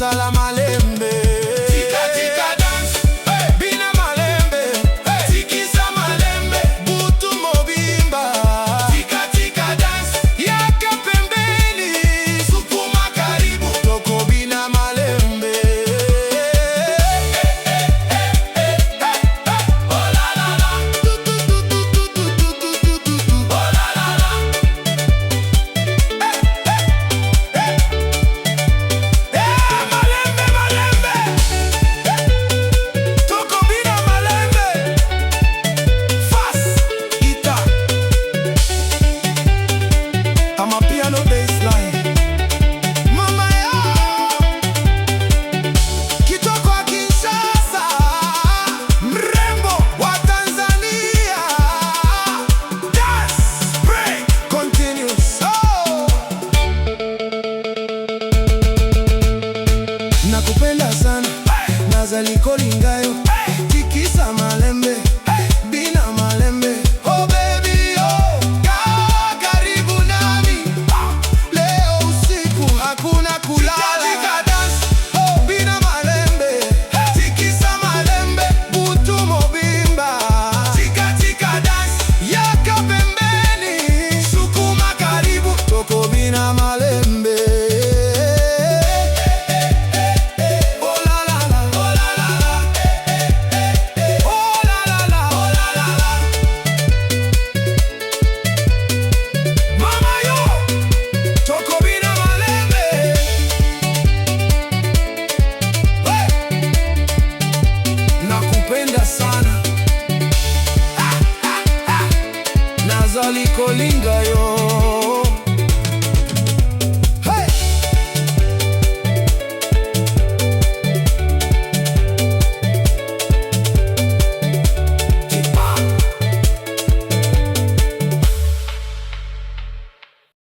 Sala Malembe. Tika tika dance, hey. Bina Malembe, Hey. Tikisa Malembe, Butu Mobimba. Tika tika dance, Yaka pembeni, sukuma karibu. Toko Bina Malembe. Oh la la la, oh la la la. Malembe, Malembe. Toko Bina Malembe. Fast Ita. Amapiano bassline. Mama ya Kitoko wa Kinshasa, mrembo wa Tanzania. Dance break continues. Nakupenda sana, nazali kolingayo. Tikisa Malembe, Bina Malembe. Oh baby, oh, kaa karibu nami. Leo usiku hakuna kulala. Tika dance, oh, Bina Malembe. Tikisa Malembe, Butu Mobimba. Tika tika dance, Yaka pembeni, sukuma karibu, Toko Bina Malembe. Oh la la la, oh la la la, oh la la la, oh la la la. mama yo, Toko Bina Malembe. Hey! Nakupenda sana, nazali kolinga yo.